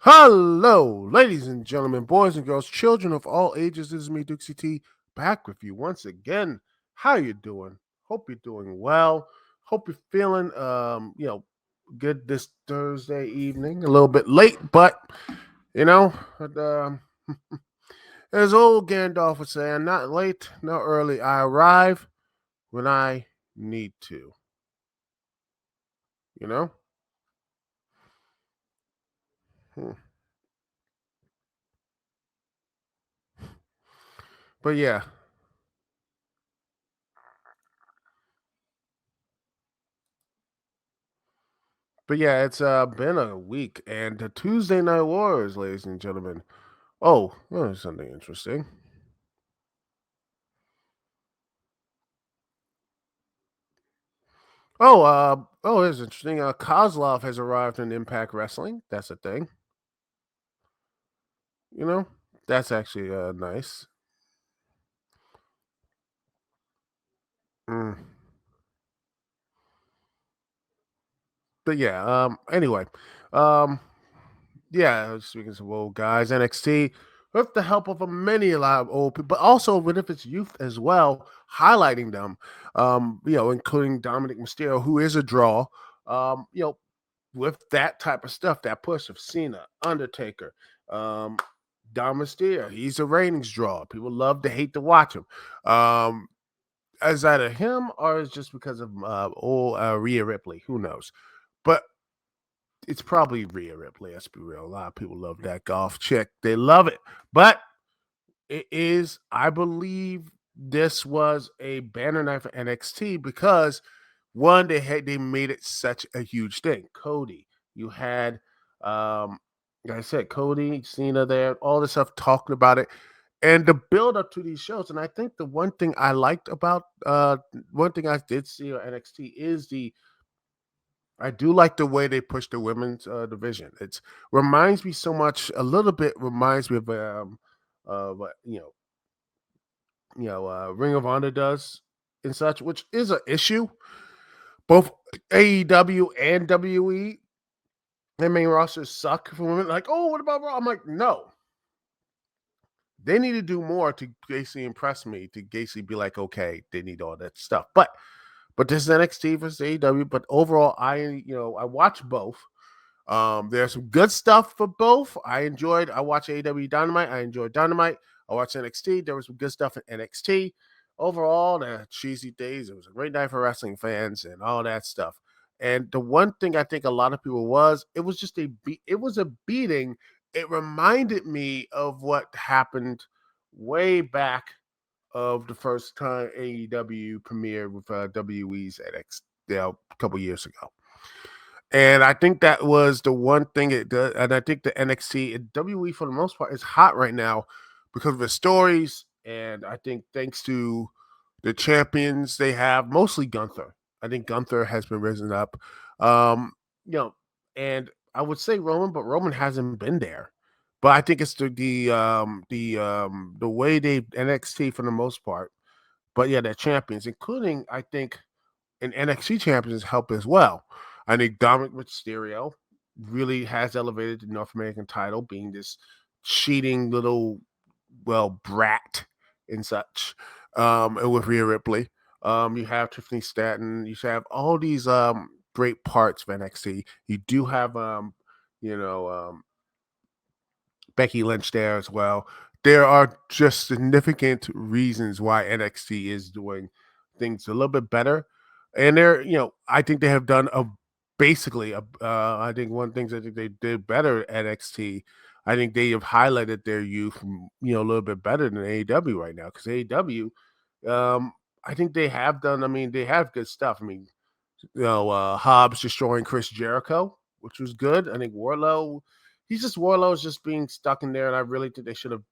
Hello, ladies and gentlemen, boys and girls, children of all ages. This is me, Dukect, back with you once again. How you doing? Hope you're doing well. Hope you're feeling, good this Thursday evening. A little bit late, but you know, as old Gandalf would say, I'm not late, not early. I arrive when I need to. You know. Hmm. But yeah, it's been a week, and the Tuesday Night Wars, ladies and gentlemen. Oh, there's something interesting. It's interesting. Kozlov has arrived in Impact Wrestling. That's a thing. You know, that's actually nice. Mm. But yeah. Anyway. Um. Yeah. Speaking of old guys, NXT with the help of a lot of old people, but also with its youth as well, highlighting them. Including Dominic Mysterio, who is a draw. Um. You know, with that type of stuff, that push of Cena, Undertaker, um, Dom Mysterio, he's a ratings draw. People love to hate to watch him. Um, is that a him or is just because of old Rhea Ripley? Who knows? But it's probably Rhea Ripley. Let's be real. A lot of people love that golf chick. They love it. But it is, I believe, this was a banner night for NXT because one, they made it such a huge thing. Cody, you had, um, like I said, Cody, Cena there, all this stuff talking about it, and the build up to these shows. And I think the one thing I liked about, one thing I did see on NXT is I do like the way they push the women's division. It's reminds me so much, a little bit reminds me of Ring of Honor does and such, which is an issue. Both AEW and WWE, their main rosters suck for women. Like, oh, what about Raw? I'm like, no. They need to do more to basically impress me, to basically be like, okay, they need all that stuff. But this is NXT versus AEW. But overall, I watch both. There's some good stuff for both. I watched AEW Dynamite. I enjoyed Dynamite. I watched NXT. There was some good stuff in NXT. Overall, the cheesy days. It was a great night for wrestling fans and all that stuff. And the one thing I think a lot of people it was just it was a beating. It reminded me of what happened way back of the first time AEW premiered with WWE's NXT, a couple years ago. And I think that was the one thing it does. And I think the NXT and WWE for the most part is hot right now because of the stories. And I think thanks to the champions they have, mostly Gunther. I think Gunther has been risen up. Um, you know, and I would say Roman, but Roman hasn't been there. But I think it's the way they NXT for the most part. But yeah, they're champions, including I think and NXT champions help as well. I think Dominic Mysterio really has elevated the North American title, being this cheating little brat and such. And with Rhea Ripley, you have Tiffany Staten, you have all these great parts of NXT. You do have you know um, Becky Lynch there as well. There are just significant reasons why NXT is doing things a little bit better, and I think they have done I think one thing I think they did better at NXT. I think they have highlighted their youth, a little bit better than AEW right now because AEW, I think they have done. I mean, they have good stuff. I mean, Hobbs destroying Chris Jericho, which was good. I think Warlow is just being stuck in there, and I really think they should have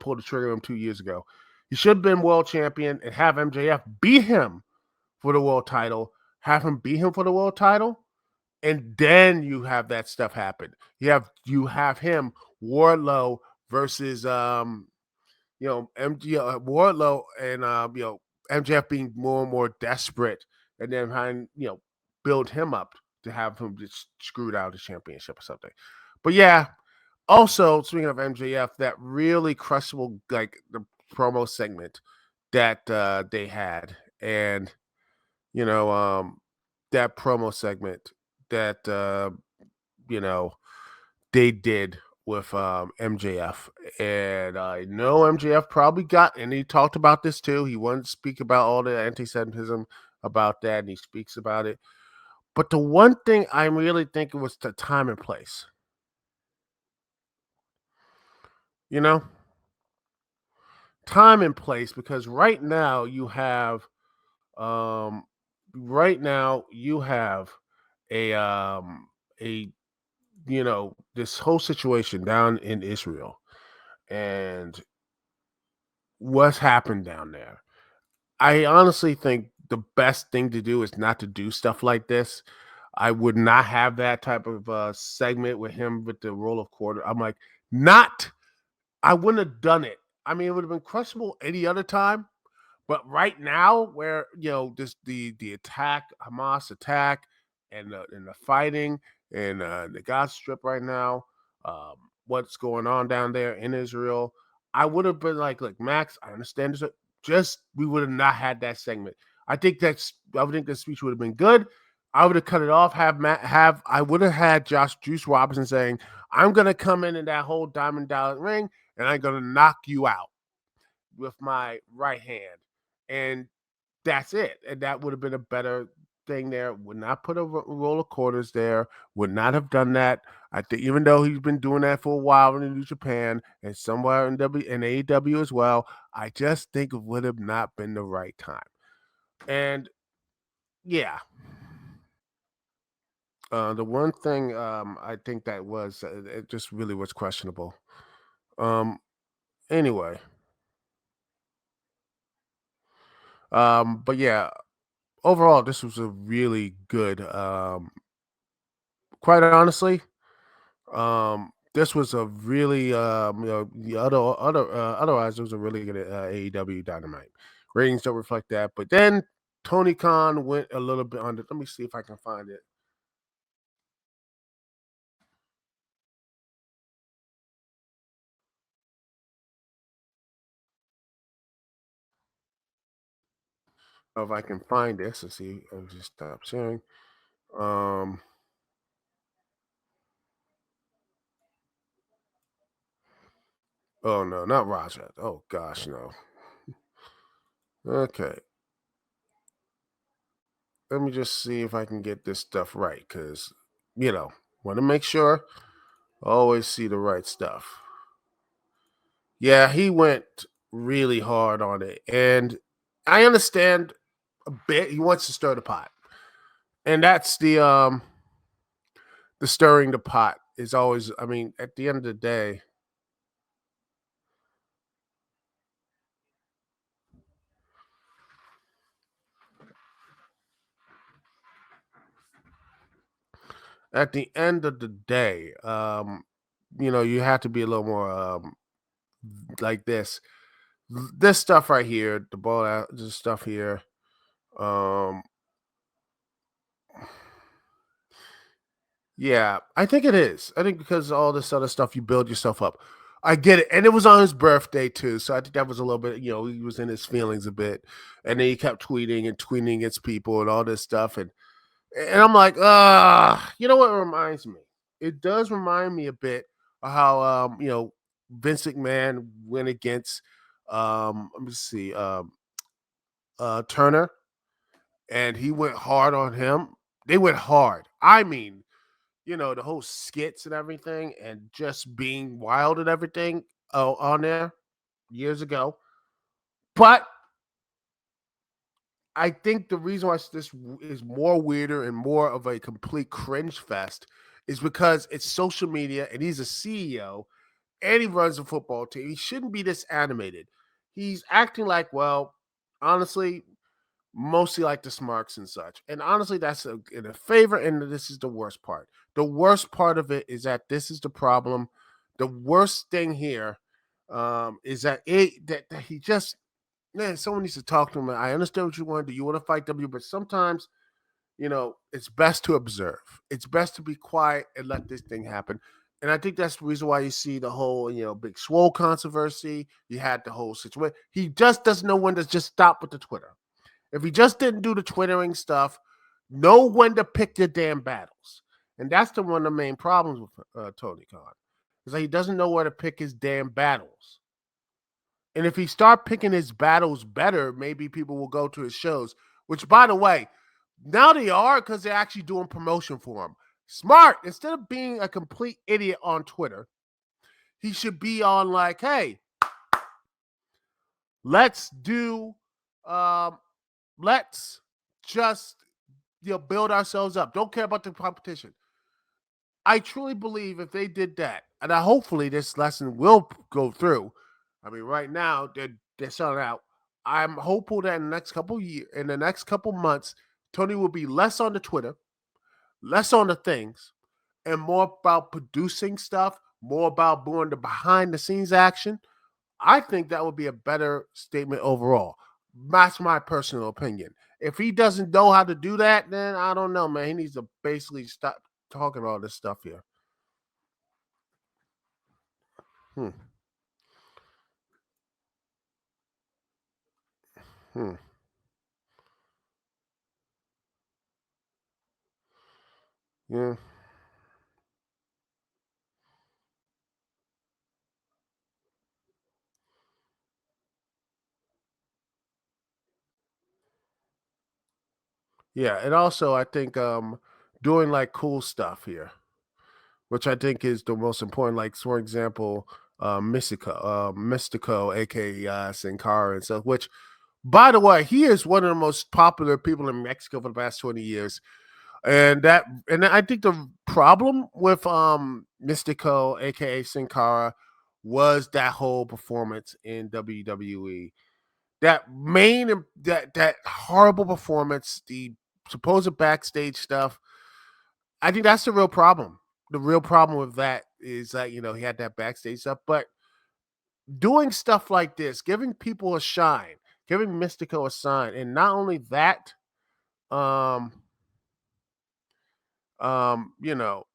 pulled the trigger on him 2 years ago. He should have been world champion and have MJF beat him for the world title, have him beat him for the world title, and then you have that stuff happen. You have him Warlow versus Wardlow and MJF being more and more desperate, and then build him up to have him just screwed out of the championship or something. But yeah, also speaking of MJF, that really crushable like the promo segment that they had, and you know, that promo segment that you know they did with MJF. And I know MJF probably got, and he talked about this too. He wanted to speak about all the anti Semitism about that, and he speaks about it. But the one thing I'm really thinking was the time and place, you know, time and place, because um, right now you have a, a, this whole situation down in Israel and what's happened down there. I honestly think the best thing to do is not to do stuff like this. I would not have that type of segment with him with the roll of quarter. I'm like, not. I wouldn't have done it. I mean, it would have been crushable any other time. But right now, where this the attack, Hamas attack, and the fighting and the Gaza Strip right now, um, what's going on down there in Israel, I would have been like Max, I understand this. Just we would have not had that segment. I would think the speech would have been good. I would have cut it off. I would have had Josh Juice Robinson saying, "I'm gonna come in that whole Diamond Dollar ring, and I'm gonna knock you out with my right hand." And that's it. And that would have been a better thing there. Would not put a roll of quarters there. Would not have done that. I think even though he's been doing that for a while in New Japan and somewhere in AEW as well, I just think it would have not been the right time. And yeah, the one thing I think that was it just really was questionable. Um, anyway, but yeah, overall, this was a really good. Quite honestly, this was a really the otherwise it was a really good AEW Dynamite. Ratings don't reflect that, but then Tony Khan went a little bit under. Let me see if I can find it. If I can find this and see, I'll just stop sharing. Um, oh no, not Raja. Oh gosh, no. Okay, let me just see if I can get this stuff right, because want to make sure always see the right stuff. Yeah, he went really hard on it, and I understand a bit. He wants to stir the pot, and that's the stirring the pot is always. I mean, at the end of the day, at the end of the day, you have to be a little more like this. This stuff right here, the ball out, this stuff here. Um, Yeah, I think it is. I think because of all this other stuff, you build yourself up. I get it. And it was on his birthday too. So I think that was a little bit, he was in his feelings a bit. And then he kept tweeting and tweeting against people and all this stuff. And I'm like, you know what it reminds me? It does remind me a bit of how Vince McMahon went against let me see, Turner, and he went hard on him. They went hard. I mean, the whole skits and everything and just being wild and everything on there years ago. But I think the reason why is more weirder and more of a complete cringe fest is because it's social media and he's a CEO and he runs a football team. He shouldn't be this animated. He's acting like, well, honestly, mostly like the smarks and such. And honestly, that's in a favor. And this is the worst part. The worst part of it is that this is the problem. The worst thing here is that he just, man, someone needs to talk to him. I understand what you want to do. You want to fight W, but sometimes, it's best to observe. It's best to be quiet and let this thing happen. And I think that's the reason why you see the whole, Big Swole controversy. You had the whole situation. He just doesn't know when to just stop with the Twitter. If he just didn't do the Twittering stuff, know when to pick your damn battles. And that's one of the main problems with Tony Khan. Is that he doesn't know where to pick his damn battles. And if he start picking his battles better, maybe people will go to his shows. Which, by the way, now they are because they're actually doing promotion for him. Smart. Instead of being a complete idiot on Twitter, he should be on like, hey, let's do, um, let's just build ourselves up. Don't care about the competition. I truly believe if they did that, and hopefully this lesson will go through. I mean, right now they're selling out. I'm hopeful that in the next couple months, Tony will be less on the Twitter, less on the things, and more about producing stuff, more about doing the behind the scenes action. I think that would be a better statement overall. That's my personal opinion. If he doesn't know how to do that, then I don't know, man. He needs to basically stop talking all this stuff here. Hmm. Hmm. Yeah. Yeah. And also I think doing like cool stuff here, which I think is the most important. Like, for example, Mystico, aka Sin Cara and stuff, which by the way, he is one of the most popular people in Mexico for the past 20 years. And I think the problem with Mystico, aka Sin Cara, was that whole performance in WWE. That horrible performance, the supposed backstage stuff. I think that's the real problem. The real problem with that is that he had that backstage stuff, but doing stuff like this, giving people a shine, giving Mystico a sign, and not only that, um, you know,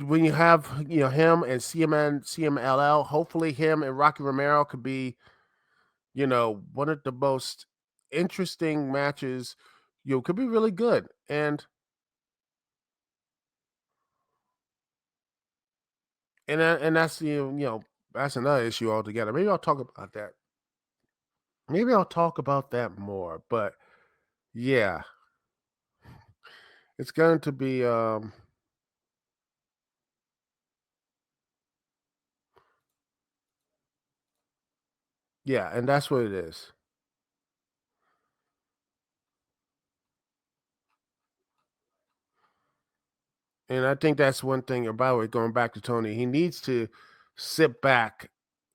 when you have him and CMLL, hopefully him and Rocky Romero could be one of the most interesting matches. Could be really good, and that's that's another issue altogether. Maybe I'll talk about that. Maybe I'll talk about that more. But yeah, it's going to be yeah, and that's what it is. And I think that's one thing about it. Going back to Tony, he needs to sit back,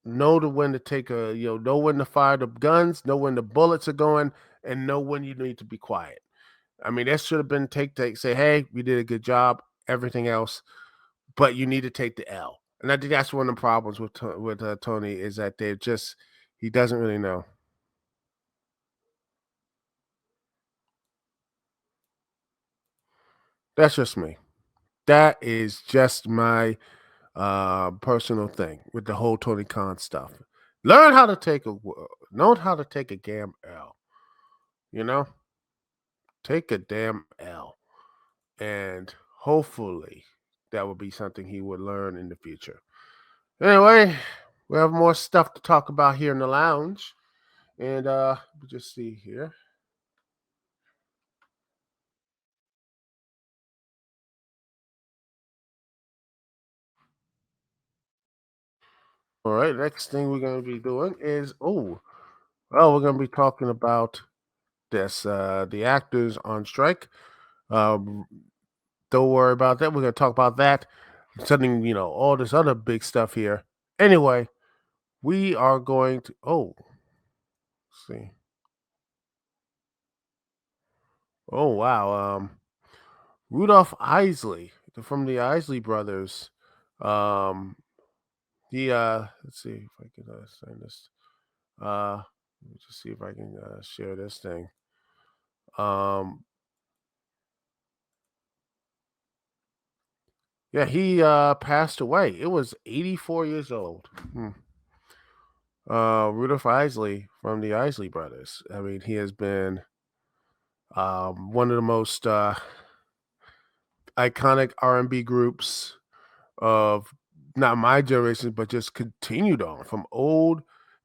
know to when to take know when to fire the guns, know when the bullets are going, and know when you need to be quiet. I mean, that should have been take. Say, hey, we did a good job. Everything else, but you need to take the L. And I think that's one of the problems with Tony is that he doesn't really know. That's just me. That is just my personal thing with the whole Tony Khan stuff. Learn how to take a know how to take a damn L. You know, take a damn L, and hopefully that will be something he would learn in the future. Anyway, we have more stuff to talk about here in the lounge, and we just see here. All right, next thing we're going to be doing is we're going to be talking about this the actors on strike. Um, don't worry about that. We're going to talk about that. Something all this other big stuff here. Anyway, we are going to let's see. Oh wow. Rudolph Isley from the Isley brothers. Um, let's see if I can send this. Let me just see if I can share this thing. Um, Yeah, he passed away. It was 84 years old. Rudolph Isley from the Isley Brothers. I mean, he has been one of the most iconic R&B groups of not my generation, but just continued on from old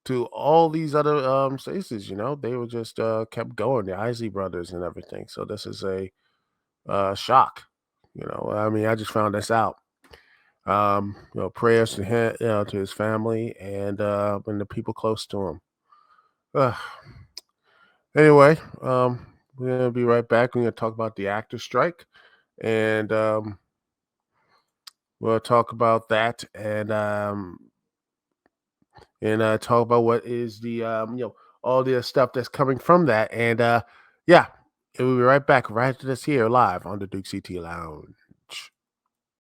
to all these other stations. They were just kept going. The Isley Brothers and everything. So this is a shock. I mean, I just found this out. Prayers to him, to his family, and the people close to him. Uh, anyway, we're gonna be right back. We're gonna talk about the actor strike, and we'll talk about that, and talk about what is the all the stuff that's coming from that, and yeah, and we'll be right back right after this here live on the Duke CT Lounge.